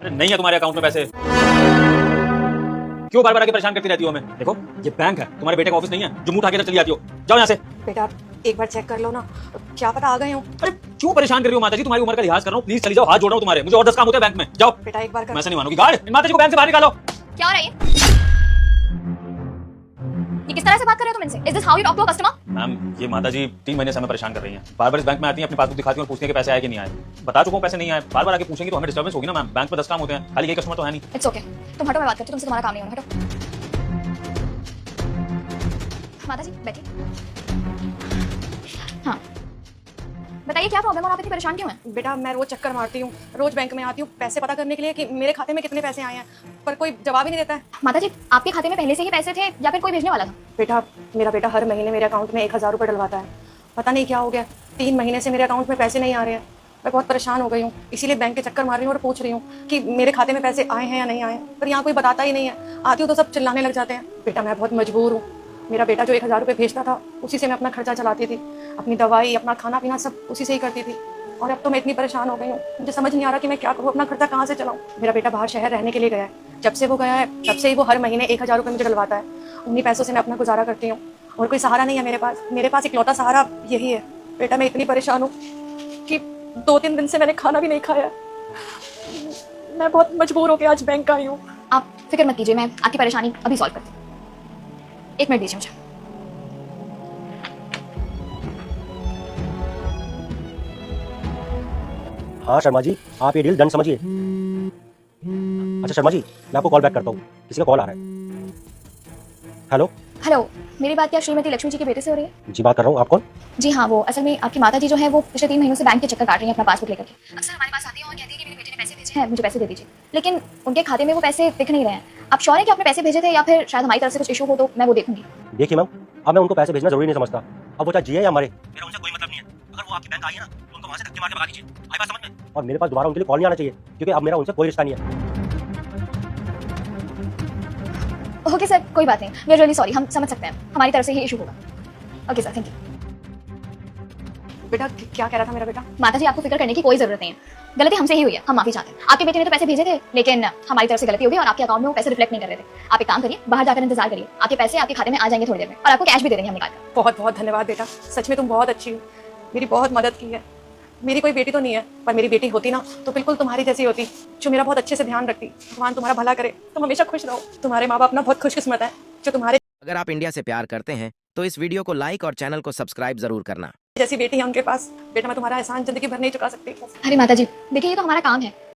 नहीं है तुम्हारे अकाउंट में पैसे। क्यों बार बार आके परेशान करती रहती हो हमें? देखो ये बैंक है, तुम्हारे बेटे का ऑफिस नहीं है जो मुंह उठा के इधर चली आती हो। जाओ यहाँ से। बेटा एक बार चेक कर लो ना, क्या पता आ गए हो। अरे क्यों परेशान कर रही हो माता जी? तुम्हारी उम्र का लिहाज कर रहा हूँ, प्लीज चली जाओ, हाथ जोड़ रहा हूँ तुम्हारे, मुझे और 10 काम होते हैं बैंक में। जाओ। बेटा एक बार कर। मैं से नहीं मानूंगी। गार्ड, इन माता जी को बैंक से बाहर निकालो। क्या हो रहा है ये किस तरह से बात कर रहे हो तुम इनसे? Is this how you talk to a customer? Ma'am ये माता जी 3 महीने से हमें परेशान कर रही हैं। बार बार इस बैंक में आती हैं, अपनी पासबुक दिखाती हैं और पूछती हैं कि पैसे आए कि नहीं आए। बता चुका हूँ पैसे नहीं आए, बार बार आके पूछेंगी तो हमें डिस्टर्बेंस होगी ना मैम। बैंक में 10 काम होते हैं, खाली एक कस्टमर तो है नहीं। It's okay. तुम हटो, मैं बात करती हूँ तुमसे, तुम्हारा काम नहीं होना। हटो। माता जी बैठिए। हाँ बताइए क्या प्रॉब्लम और आप इतनी परेशान क्यों हैं? बेटा मैं रोज चक्कर मारती हूँ, रोज बैंक में आती हूँ पैसे पता करने के लिए कि मेरे खाते में कितने पैसे आए हैं, पर कोई जवाब ही नहीं देता है। माता जी आपके खाते में पहले से ही पैसे थे या फिर कोई भेजने वाला था? बेटा मेरा बेटा हर महीने मेरे अकाउंट में 1000 रुपये डलवाता है, पता नहीं क्या हो गया, 3 महीने से मेरे अकाउंट में पैसे नहीं आ रहे हैं। मैं बहुत परेशान हो गई हूँ, इसीलिए बैंक के चक्कर मार रही हूँ और पूछ रही हूँ कि मेरे खाते में पैसे आए हैं या नहीं आए, पर यहाँ कोई बताता ही नहीं है। आती हूँ तो सब चिल्लाने लग जाते हैं। बेटा मैं बहुत मजबूर हूँ, मेरा बेटा जो 1000 रुपये भेजता था उसी से मैं अपना खर्चा चलाती थी, अपनी दवाई अपना खाना पीना सब उसी से ही करती थी। और अब तो मैं इतनी परेशान हो गई हूँ, मुझे समझ नहीं आ रहा कि मैं क्या करूँ, अपना खर्चा कहाँ से चलाऊँ। मेरा बेटा बाहर शहर रहने के लिए गया है, जब से वो गया है तब से ही वो हर महीने 1000 रुपये मुझे डलवाता है। उन्हीं पैसों से मैं अपना गुजारा करती हूँ और कोई सहारा नहीं है मेरे पास इकलौता सहारा यही है। बेटा मैं इतनी परेशान हूँ कि 2-3 दिन से मैंने खाना भी नहीं खाया। मैं बहुत मजबूर होकर आज बैंक आई हूँ। आप फिक्र मत कीजिए, मैं आपकी परेशानी अभी सॉल्व करती हूँ। 1 मिनट दीजिए मुझे। हाँ शर्मा जी, आप ये डील डन समझिए। अच्छा शर्मा जी, मैं आपको कॉल बैक करता हूँ, किसी का कॉल आ रहा है। हेलो हेलो, मेरी बात क्या श्रीमती लक्ष्मी जी के बेटे से हो रही है? जी बात कर रहा हूँ, आप कौन? जी हाँ, वो असल में आपकी माता जी जो है वो पिछले 3 महीनों से बैंक के चक्कर काट रही हैं अपना पासबुक लेकर के। अक्सर हमारे पास आती हैं और कहती है कि मेरे बेटे ने पैसे भेजे हैं, मुझे पैसे दे दीजिए, लेकिन उनके खाते में वो पैसे दिख नहीं रहे हैं। आप श्योर हैं कि आपने पैसे भेजे थे या फिर शायद हमारी तरफ से कुछ इशू हो तो मैं वो देखूंगी। देखिए मैम, अब मैं उनको पैसे भेजना जरूरी नहीं समझता। अब वो चाहे जिए या मरे, मेरा उनसे कोई मतलब नहीं है। अगर वो आपके बैंक आई है ना तो उनको वहाँ से धक्के मार के भगा दीजिए। आई बात समझ में? और मेरे पास दोबारा उनके लिए कॉल नहीं आना चाहिए, क्योंकि अब मेरा उनसे कोई रिश्ता नहीं है। ओके सर, कोई बात नहीं, वी आर रियली सॉरी, हम समझ सकते हैं, हमारी तरफ से ये इशू होगा। Okay sir, thank you. बेटा क्या कह रहा था मेरा बेटा? माता जी आपको फिक्र करने की कोई जरूरत नहीं है, गलती हमसे ही हुई है, हम माफी चाहते हैं। आपके बेटे ने तो पैसे भेजे थे लेकिन हमारी तरफ से गलती हो गई और आपके अकाउंट में वो पैसे रिफ्लेक्ट नहीं कर रहे थे। आप एक काम करिए, बाहर जाकर इंतजार करिए, आपके पैसे आपके खाते में आ जाएंगे थोड़ी देर में और आपको कैश भी दे देंगे हम निकाल कर। बहुत बहुत धन्यवाद बेटा, सच में तुम बहुत अच्छी हो, मेरी बहुत मदद की है। मेरी कोई बेटी तो नहीं है, पर मेरी बेटी होती ना तो बिल्कुल तुम्हारी जैसी होती, जो मेरा बहुत अच्छे से ध्यान रखती। भगवान तुम्हारा भला करे, तुम हमेशा खुश रहो। तुम्हारे माँ बाप ना बहुत खुशकिस्मत है जो तुम्हारे अगर आप इंडिया से प्यार करते हैं तो इस वीडियो को लाइक और चैनल को सब्सक्राइब जरूर करना। जैसी बेटी है उनके पास। बेटा मैं तुम्हारा एहसान जिंदगी भर नहीं चुका सकती। अरे माता जी देखिए, ये तो हमारा काम है,